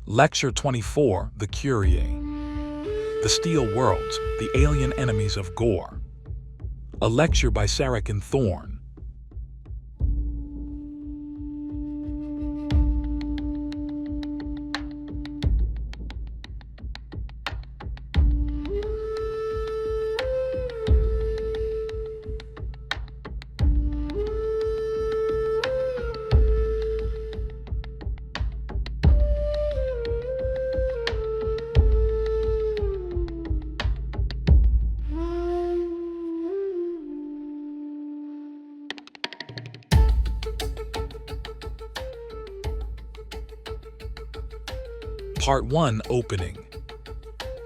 Lecture 24, The Kurii. The Steel Worlds, the Alien Enemies of Gor. A lecture by Sarah Thorne. Part 1 Opening.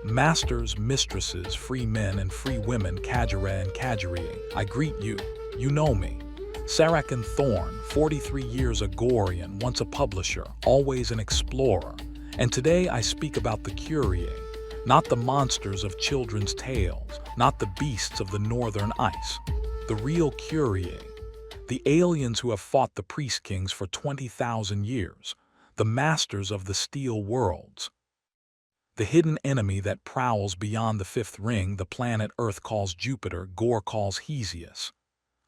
Masters, mistresses, free men and free women, Kajara and Kajarii, I greet you. You know me. Sarah Thorne, 43 years a Gorian, once a publisher, always an explorer. And today I speak about the Kurii, not the monsters of children's tales, not the beasts of the northern ice. The real Kurii. The aliens who have fought the priest kings for 20,000 years. The masters of the steel worlds. The hidden enemy that prowls beyond the fifth ring the planet Earth calls Jupiter, Gor calls Hesius.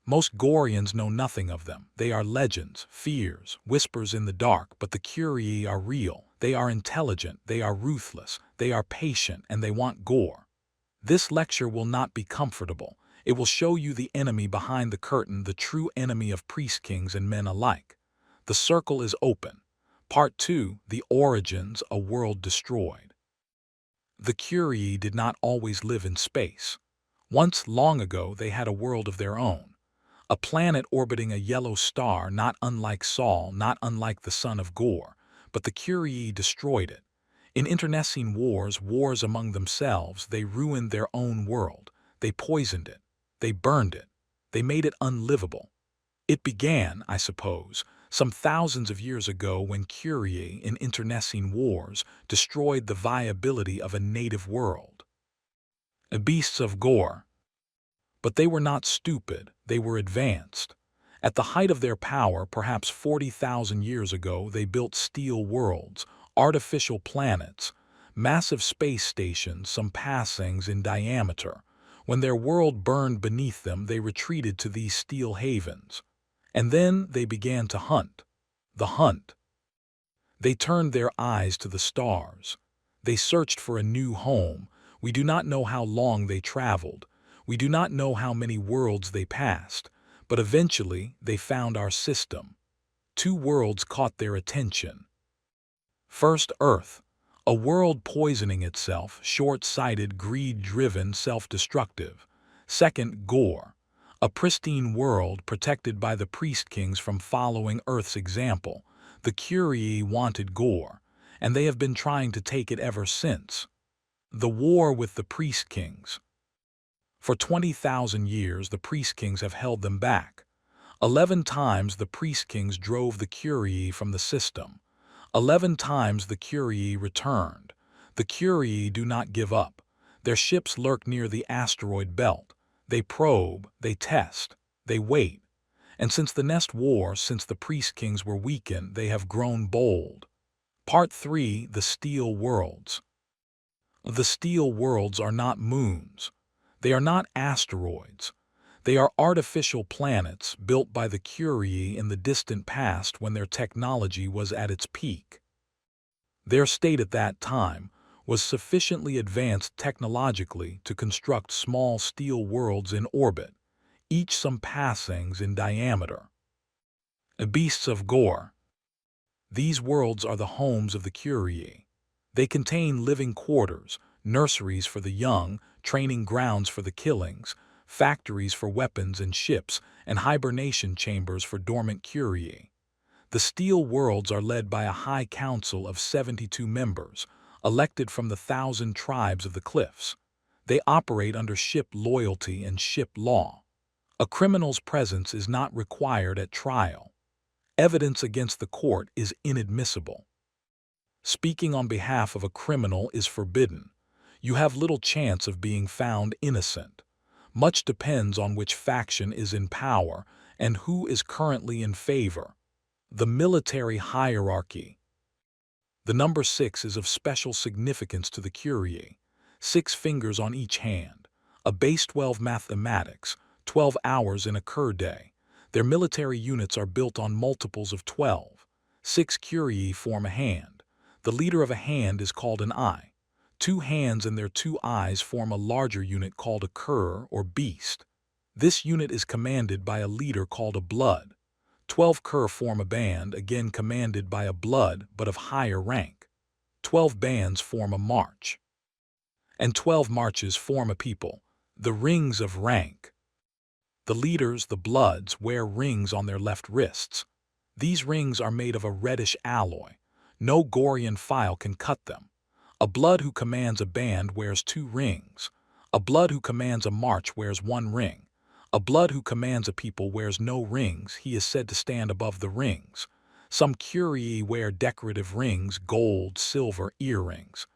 Most Gorians know nothing of them. They are legends, fears, whispers in the dark, but the Kurii are real. They are intelligent, they are ruthless, they are patient, and they want Gor. This lecture will not be comfortable. It will show you the enemy behind the curtain, the true enemy of priest kings and men alike. The circle is open. Part 2, The Origins, a World Destroyed. The Kurii did not always live in space. Once, long ago, they had a world of their own. A planet orbiting a yellow star, not unlike Sol, not unlike the son of Gor, but the Kurii destroyed it. In internecine wars among themselves, they ruined their own world. They poisoned it. They burned it. They made it unlivable. It began, I suppose, some thousands of years ago when Kurii, in internecine wars, destroyed the viability of a native world. Beasts of Gor. But they were not stupid, they were advanced. At the height of their power, perhaps 40,000 years ago, they built steel worlds, artificial planets, massive space stations, some passings in diameter. When their world burned beneath them, they retreated to these steel havens. And then they began to hunt. The hunt. They turned their eyes to the stars. They searched for a new home. We do not know how long they traveled. We do not know how many worlds they passed. But eventually they found our system. Two worlds caught their attention. First, Earth. A world poisoning itself, short-sighted, greed-driven, self-destructive. Second, Gor. A pristine world protected by the priest kings from following Earth's example. The Kurii wanted Gor, and they have been trying to take it ever since. The war with the priest kings. For 20,000 years, the priest kings have held them back. 11 times the priest kings drove the Kurii from the system. 11 times the Kurii returned. The Kurii do not give up. Their ships lurk near the asteroid belt. They probe, they test, they wait. And since the Nest War, since the priest kings were weakened, they have grown bold. Part 3, The Steel Worlds. The steel worlds are not moons. They are not asteroids. They are artificial planets built by the Kurii in the distant past when their technology was at its peak. Their state at that time was sufficiently advanced technologically to construct small steel worlds in orbit, each some passings in diameter. Beasts of Gor. These worlds are the homes of the Kurii. They contain living quarters, nurseries for the young, training grounds for the killings, factories for weapons and ships, and hibernation chambers for dormant Kurii. The steel worlds are led by a high council of 72 members, elected from the 1,000 tribes of the cliffs. They operate under ship loyalty and ship law. A criminal's presence is not required at trial. Evidence against the court is inadmissible. Speaking on behalf of a criminal is forbidden. You have little chance of being found innocent. Much depends on which faction is in power and who is currently in favor. The military hierarchy. The number 6 is of special significance to the Kurii. 6 fingers on each hand. A base 12 mathematics, 12 hours in a Kur day. Their military units are built on multiples of 12. 6 Kurii form a hand. The leader of a hand is called an eye. 2 hands and their 2 eyes form a larger unit called a Kur or beast. This unit is commanded by a leader called a blood. 12 Kur form a band, again commanded by a blood but of higher rank. 12 bands form a march. And 12 marches form a people, the rings of rank. The leaders, the bloods, wear rings on their left wrists. These rings are made of a reddish alloy. No Gorian file can cut them. A blood who commands a band wears 2 rings. A blood who commands a march wears 1 ring. A blood who commands a people wears no rings. He is said to stand above the rings. Some Kurii wear decorative rings, gold, silver, earrings.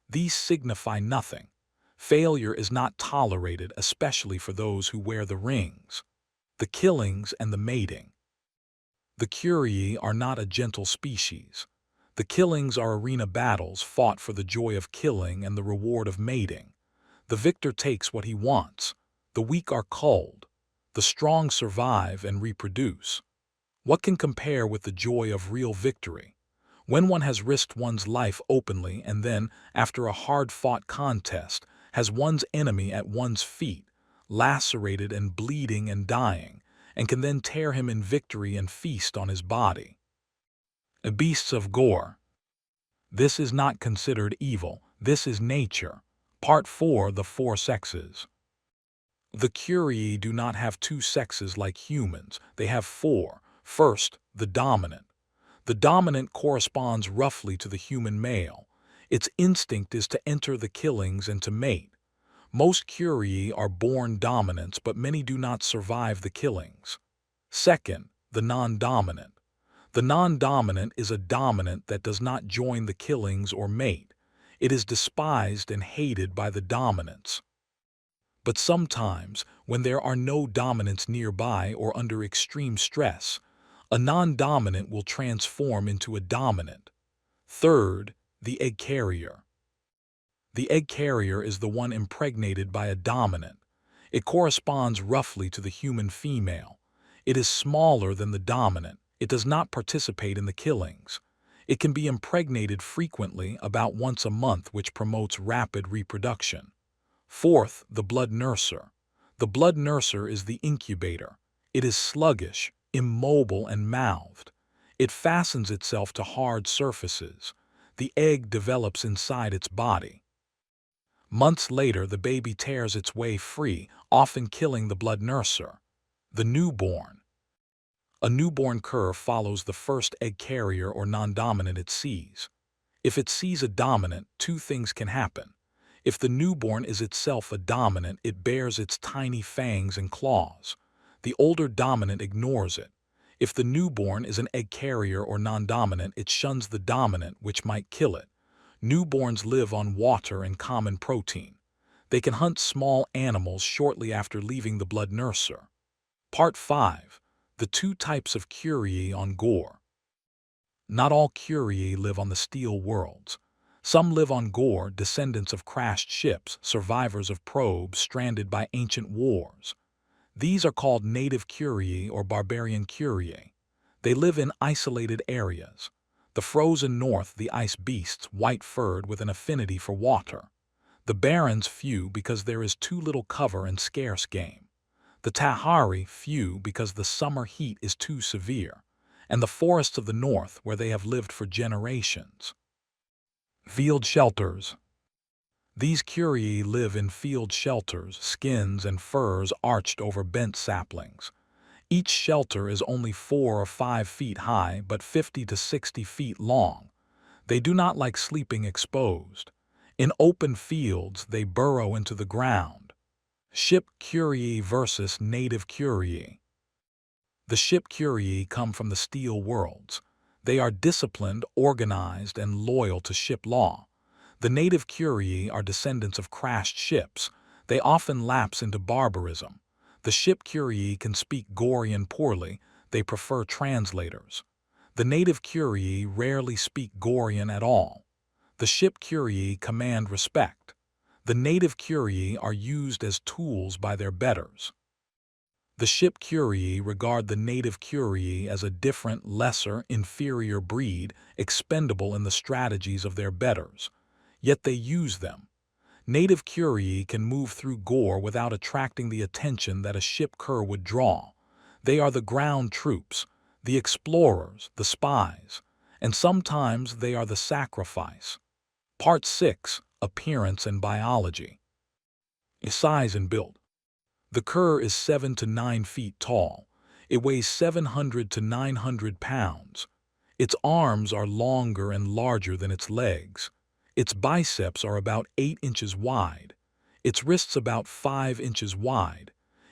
These signify nothing. Failure is not tolerated, especially for those who wear the rings. The killings and the mating. The Kurii are not a gentle species. The killings are arena battles fought for the joy of killing and the reward of mating. The victor takes what he wants. The weak are culled. The strong survive and reproduce. What can compare with the joy of real victory? When one has risked one's life openly and then, after a hard-fought contest, has one's enemy at one's feet, lacerated and bleeding and dying, and can then tear him in victory and feast on his body. Beasts of Gor. This is not considered evil. This is nature. Part 4, the 4 sexes. The Kurii do not have 2 sexes like humans. They have 4. First, the dominant. The dominant corresponds roughly to the human male. Its instinct is to enter the killings and to mate. Most Kurii are born dominants, but many do not survive the killings. Second, the non-dominant. The non-dominant is a dominant that does not join the killings or mate. It is despised and hated by the dominants. But sometimes, when there are no dominants nearby or under extreme stress, a non-dominant will transform into a dominant. Third, the egg carrier. The egg carrier is the one impregnated by a dominant. It corresponds roughly to the human female. It is smaller than the dominant. It does not participate in the killings. It can be impregnated frequently, about once a month, which promotes rapid reproduction. Fourth, the blood nurser. The blood nurser is the incubator. It is sluggish, immobile, and mouthed. It fastens itself to hard surfaces. The egg develops inside its body. Months later, the baby tears its way free, often killing the blood nurser. The newborn. A newborn cur follows the first egg carrier or non-dominant it sees. If it sees a dominant, 2 things can happen. If the newborn is itself a dominant, it bares its tiny fangs and claws. The older dominant ignores it. If the newborn is an egg carrier or non-dominant, it shuns the dominant, which might kill it. Newborns live on water and common protein. They can hunt small animals shortly after leaving the blood nurser. Part 5. The 2 types of Kurii on Gor. Not all Kurii live on the steel worlds. Some live on Gor, descendants of crashed ships, survivors of probes stranded by ancient wars. These are called Native Kurii or Barbarian Kurii. They live in isolated areas. The frozen north, the ice beasts, white-furred with an affinity for water. The Barrens, few because there is too little cover and scarce game. The Tahari, few because the summer heat is too severe. And the forests of the north, where they have lived for generations. Field shelters. These Kurii live in field shelters, skins and furs arched over bent saplings. Each shelter is only 4 or 5 feet high, but 50 to 60 feet long. They do not like sleeping exposed. In open fields, they burrow into the ground. Ship Kurii versus Native Kurii. The Ship Kurii come from the steel worlds. They are disciplined, organized, and loyal to ship law. The Native Kurii are descendants of crashed ships. They often lapse into barbarism. The Ship Kurii can speak Gorian poorly. They prefer translators. The Native Kurii rarely speak Gorian at all. The Ship Kurii command respect. The Native Kurii are used as tools by their betters. The Ship Kurii regard the Native Kurii as a different, lesser, inferior breed, expendable in the strategies of their betters. Yet they use them. Native Kurii can move through Gor without attracting the attention that a Ship Kurii would draw. They are the ground troops, the explorers, the spies, and sometimes they are the sacrifice. Part 6. Appearance and Biology. Size and build. The Kurii is 7 to 9 feet tall. It weighs 700 to 900 pounds. Its arms are longer and larger than its legs. Its biceps are about 8 inches wide. Its wrists about 5 inches wide.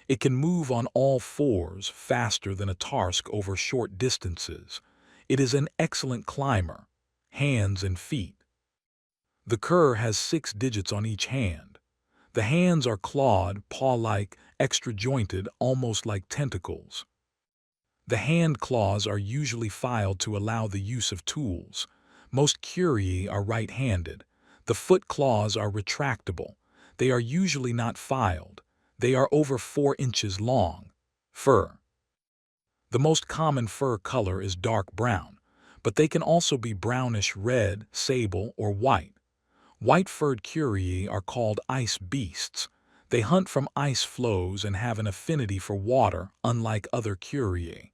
It can move on all fours faster than a Tarsk over short distances. It is an excellent climber. Hands and feet. The Kurii has 6 digits on each hand. The hands are clawed, paw-like, extra-jointed, almost like tentacles. The hand claws are usually filed to allow the use of tools. Most Kurii are right-handed. The foot claws are retractable. They are usually not filed. They are over 4 inches long. Fur. The most common fur color is dark brown, but they can also be brownish red, sable, or white. White-furred Kurii are called ice beasts. They hunt from ice flows and have an affinity for water, unlike other Kurii.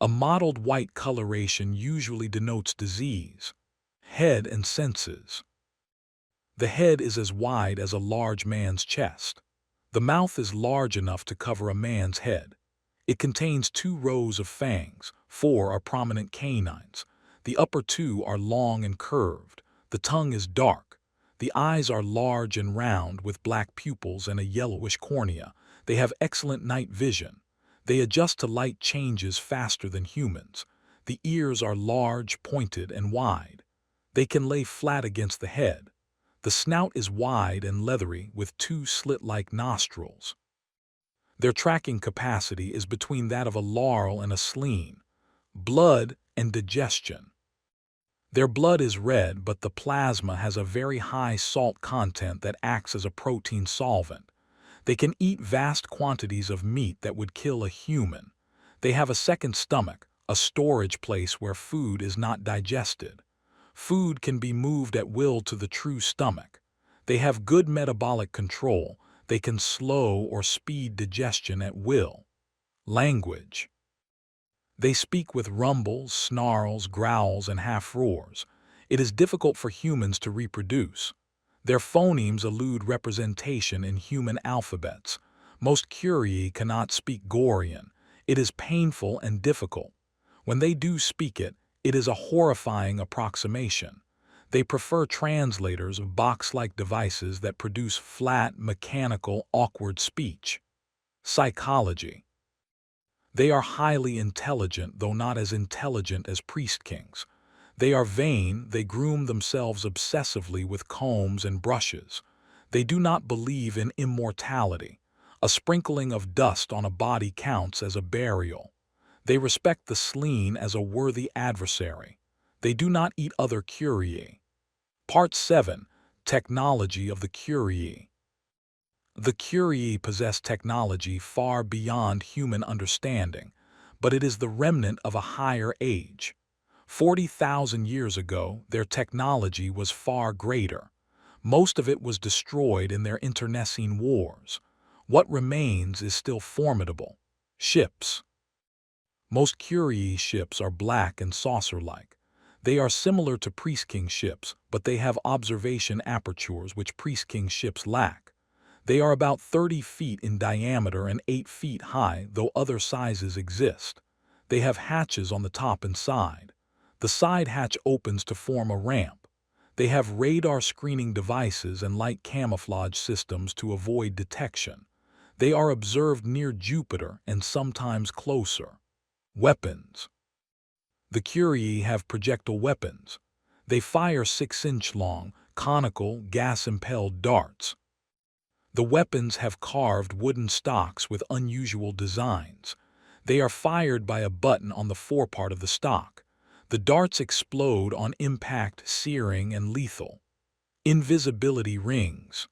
A mottled white coloration usually denotes disease. Head and senses. The head is as wide as a large man's chest. The mouth is large enough to cover a man's head. It contains 2 rows of fangs. 4 are prominent canines. The upper 2 are long and curved. The tongue is dark. The eyes are large and round with black pupils and a yellowish cornea. They have excellent night vision. They adjust to light changes faster than humans. The ears are large, pointed, and wide. They can lay flat against the head. The snout is wide and leathery with 2 slit-like nostrils. Their tracking capacity is between that of a laurel and a sleen. Blood and digestion. Their blood is red, but the plasma has a very high salt content that acts as a protein solvent. They can eat vast quantities of meat that would kill a human. They have a second stomach, a storage place where food is not digested. Food can be moved at will to the true stomach. They have good metabolic control. They can slow or speed digestion at will. Language. They speak with rumbles, snarls, growls, and half-roars. It is difficult for humans to reproduce. Their phonemes elude representation in human alphabets. Most Kurii cannot speak Gorian. It is painful and difficult. When they do speak it, it is a horrifying approximation. They prefer translators of box-like devices that produce flat, mechanical, awkward speech. Psychology. They are highly intelligent, though not as intelligent as priest kings. They are vain. They groom themselves obsessively with combs and brushes. They do not believe in immortality. A sprinkling of dust on a body counts as a burial. They respect the sleen as a worthy adversary. They do not eat other Kurii. Part 7. Technology of the Kurii. The Kurii possess technology far beyond human understanding, but it is the remnant of a higher age. 40,000 years ago, their technology was far greater. Most of it was destroyed in their internecine wars. What remains is still formidable. Ships. Most Kurii ships are black and saucer-like. They are similar to Priest King ships, but they have observation apertures which Priest King ships lack. They are about 30 feet in diameter and 8 feet high, though other sizes exist. They have hatches on the top and side. The side hatch opens to form a ramp. They have radar screening devices and light camouflage systems to avoid detection. They are observed near Jupiter and sometimes closer. Weapons. The Kurii have projectile weapons. They fire 6-inch-long, conical, gas-impelled darts. The weapons have carved wooden stocks with unusual designs. They are fired by a button on the forepart of the stock. The darts explode on impact, searing and lethal. Invisibility rings.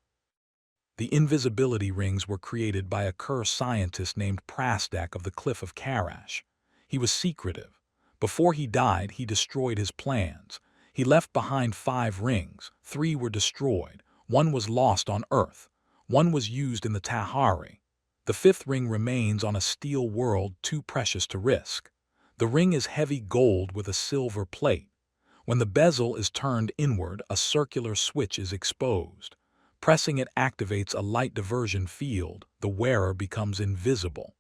The invisibility rings were created by a Kur scientist named Prastak of the Cliff of Karash. He was secretive. Before he died, he destroyed his plans. He left behind 5 rings. 3 were destroyed. 1 was lost on Earth. 1 was used in the Tahari. The 5th ring remains on a steel world too precious to risk. The ring is heavy gold with a silver plate. When the bezel is turned inward, a circular switch is exposed. Pressing it activates a light diversion field. The wearer becomes invisible.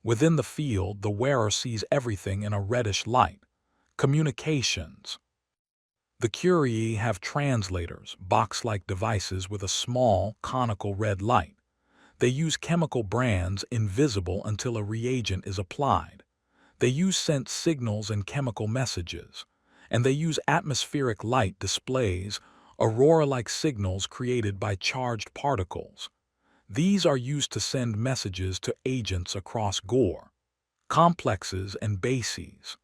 Within the field, the wearer sees everything in a reddish light. Communications. The Kurii have translators, box-like devices with a small, conical red light. They use chemical brands invisible until a reagent is applied. They use scent signals and chemical messages. And they use atmospheric light displays, aurora-like signals created by charged particles. These are used to send messages to agents across Gor, complexes and bases.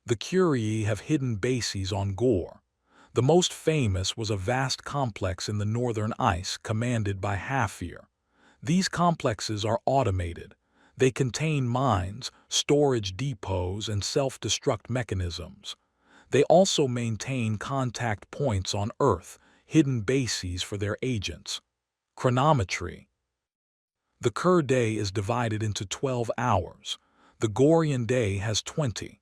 The Kurii have hidden bases on Gor. The most famous was a vast complex in the northern ice commanded by Hafir. These complexes are automated. They contain mines, storage depots, and self-destruct mechanisms. They also maintain contact points on Earth, hidden bases for their agents. Chronometry. The Kur day is divided into 12 hours. The Gorian day has 20.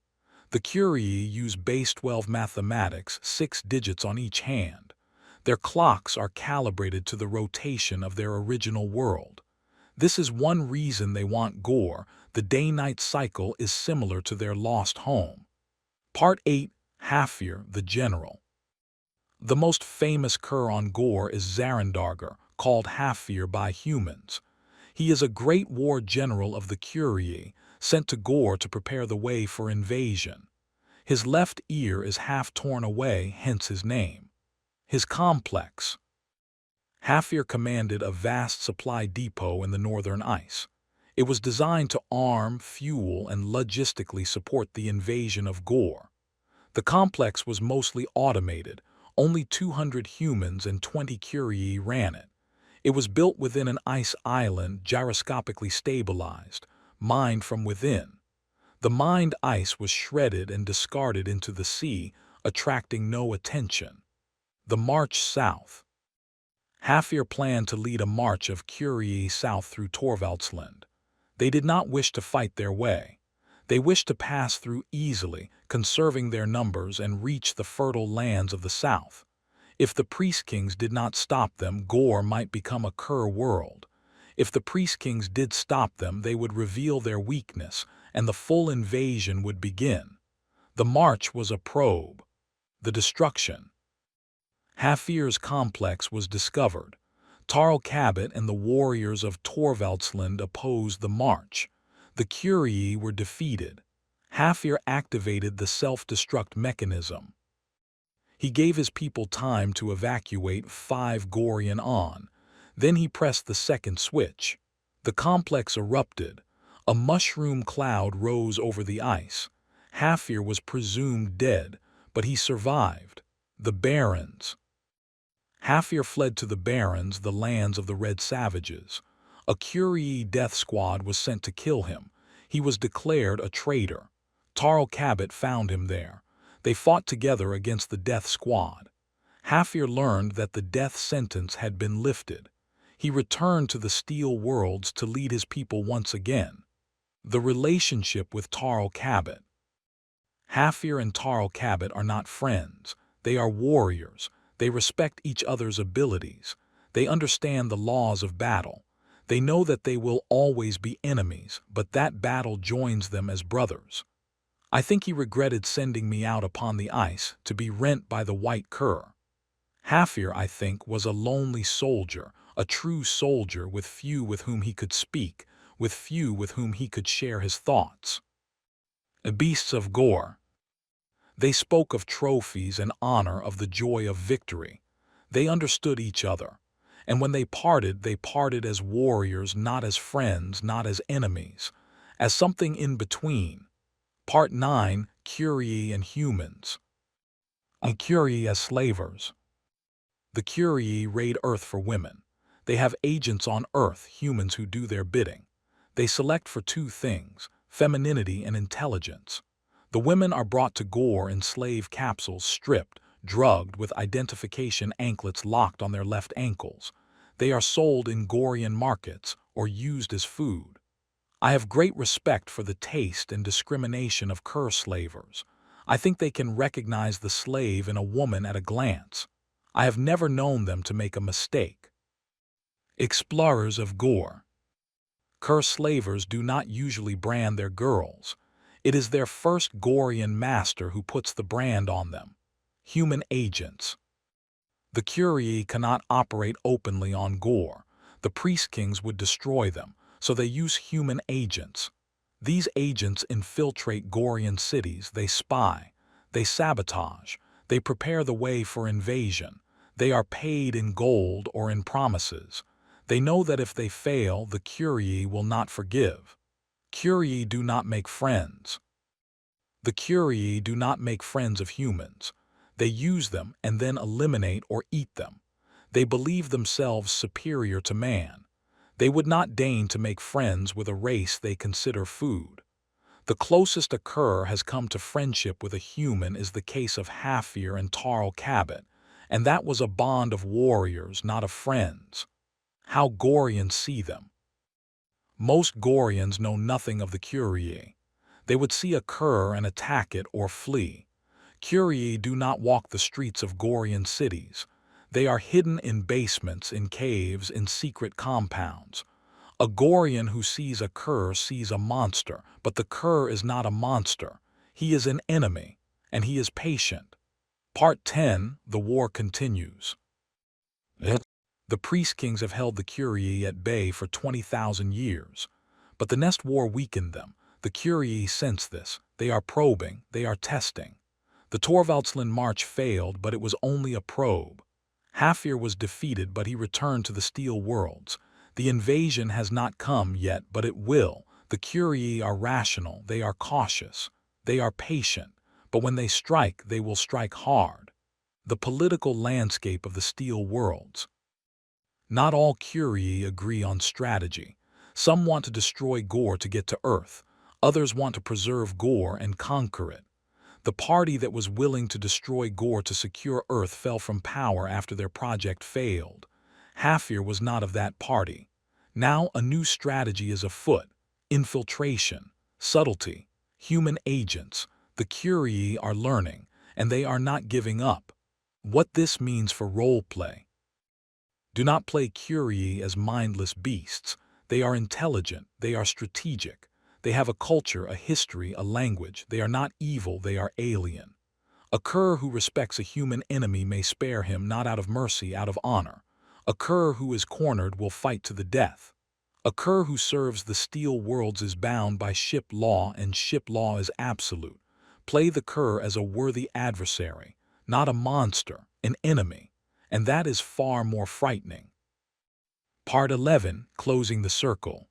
The Kurii use base 12 mathematics, 6 digits on each hand. Their clocks are calibrated to the rotation of their original world. This is one reason they want Gor. The day-night cycle is similar to their lost home. Part 8. Hafir, the General. The most famous Kur on Gor is Zarandargar, called Hafir by humans. He is a great war general of the Kurii, sent to Gor to prepare the way for invasion. His left ear is half torn away, hence his name. His complex. Hafir commanded a vast supply depot in the northern ice. It was designed to arm, fuel, and logistically support the invasion of Gor. The complex was mostly automated. Only 200 humans and 20 Kurii ran it. It was built within an ice island, gyroscopically stabilized, mined from within. The mined ice was shredded and discarded into the sea, attracting no attention. The march south. Hafir planned to lead a march of Kurii south through Torvaldsland. They did not wish to fight their way. They wished to pass through easily, conserving their numbers and reach the fertile lands of the south. If the Priest Kings did not stop them, Gor might become a Kur world. If the Priest Kings did stop them, they would reveal their weakness, and the full invasion would begin. The march was a probe. The destruction. Hafir's complex was discovered. Tarl Cabot and the warriors of Torvaldsland opposed the march. The Kurii were defeated. Hafir activated the self-destruct mechanism. He gave his people time to evacuate 5 Gorian on. Then he pressed the second switch. The complex erupted. A mushroom cloud rose over the ice. Hafir was presumed dead, but he survived. The Barrens. Hafir fled to the Barrens, the lands of the Red Savages. A Kurii death squad was sent to kill him. He was declared a traitor. Tarl Cabot found him there. They fought together against the death squad. Hafir learned that the death sentence had been lifted. He returned to the Steel Worlds to lead his people once again. The relationship with Tarl Cabot. Hafir and Tarl Cabot are not friends. They are warriors. They respect each other's abilities. They understand the laws of battle. They know that they will always be enemies, but that battle joins them as brothers. I think he regretted sending me out upon the ice to be rent by the white cur. Hafir, I think, was a lonely soldier, a true soldier with few with whom he could speak, with few with whom he could share his thoughts. Beasts of Gor. They spoke of trophies and honor, of the joy of victory. They understood each other. And when they parted as warriors, not as friends, not as enemies, as something in between. Part 9. Kurii and humans. And Kurii as slavers. The Kurii raid Earth for women. They have agents on Earth, humans who do their bidding. They select for two things, femininity and intelligence. The women are brought to Gor in slave capsules, stripped, drugged, with identification anklets locked on their left ankles. They are sold in Gorian markets or used as food. I have great respect for the taste and discrimination of Kur slavers. I think they can recognize the slave in a woman at a glance. I have never known them to make a mistake. Explorers of Gor. Kur slavers do not usually brand their girls. It is their first Gorian master who puts the brand on them. Human agents. The Kurii cannot operate openly on Gor. The priest kings would destroy them, so they use human agents. These agents infiltrate Gorian cities, they spy, they sabotage, they prepare the way for invasion. They are paid in gold or in promises. They know that if they fail, the Kurii will not forgive. Kurii do not make friends. The Kurii do not make friends of humans. They use them and then eliminate or eat them. They believe themselves superior to man. They would not deign to make friends with a race they consider food. The closest a Kur has come to friendship with a human is the case of Hafir and Tarl Cabot, and that was a bond of warriors, not of friends. How Gorians see them. Most Gorians know nothing of the Kurii. They would see a Kur and attack it or flee. Kurii do not walk the streets of Gorian cities. They are hidden in basements, in caves, in secret compounds. A Gorian who sees a Kur sees a monster, but the Kur is not a monster. He is an enemy, and he is patient. Part 10, the war continues. The priest kings have held the Kurii at bay for 20,000 years. But the next war weakened them. The Kurii sense this. They are probing, they are testing. The Thorvaldsland March failed, but it was only a probe. Hafir was defeated, but he returned to the Steel Worlds. The invasion has not come yet, but it will. The Kurii are rational, they are cautious, they are patient, but when they strike, they will strike hard. The political landscape of the Steel Worlds. Not all Kurii agree on strategy. Some want to destroy Gor to get to Earth. Others want to preserve Gor and conquer it. The party that was willing to destroy Gor to secure Earth fell from power after their project failed. Hafir was not of that party. Now a new strategy is afoot. Infiltration, subtlety, human agents. The Kurii are learning, and they are not giving up. What this means for role-play. Do not play Kurii as mindless beasts. They are intelligent, they are strategic. They have a culture, a history, a language. They are not evil, they are alien. A Kur who respects a human enemy may spare him not out of mercy, out of honor. A Kur who is cornered will fight to the death. A Kur who serves the Steel Worlds is bound by ship law, and ship law is absolute. Play the Kur as a worthy adversary, not a monster, an enemy, and that is far more frightening. Part 11, Closing the Circle.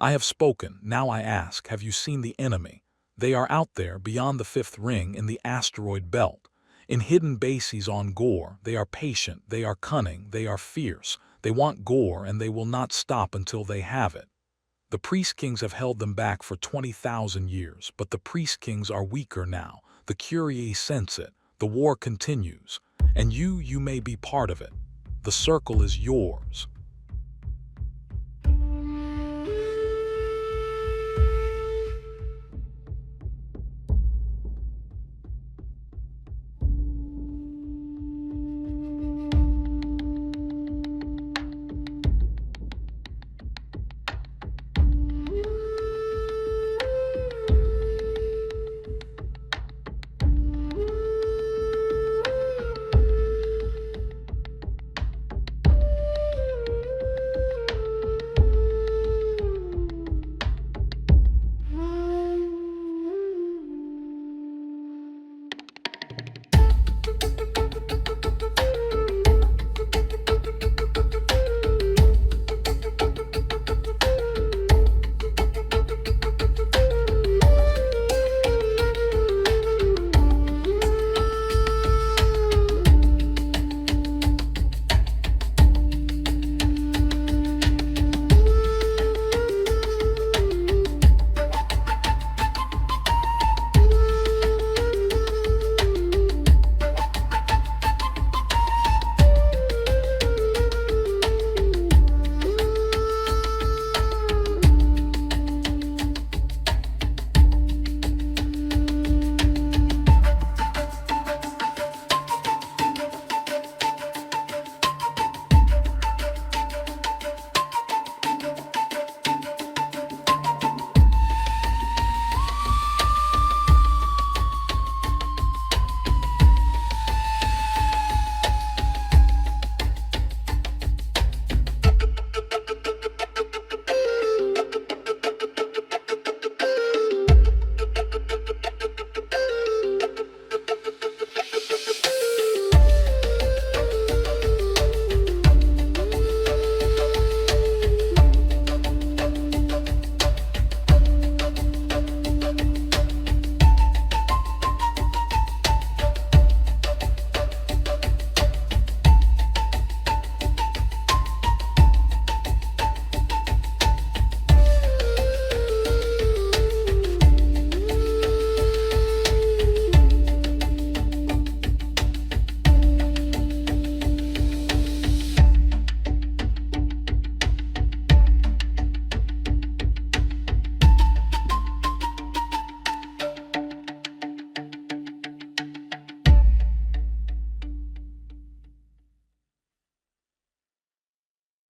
I have spoken, now I ask, have you seen the enemy? They are out there, beyond the fifth ring, in the asteroid belt. In hidden bases on Gor, they are patient, they are cunning, they are fierce. They want Gor, and they will not stop until they have it. The priest kings have held them back for 20,000 years, but the priest kings are weaker now. The Kurii sense it. The war continues. And you may be part of it. The circle is yours.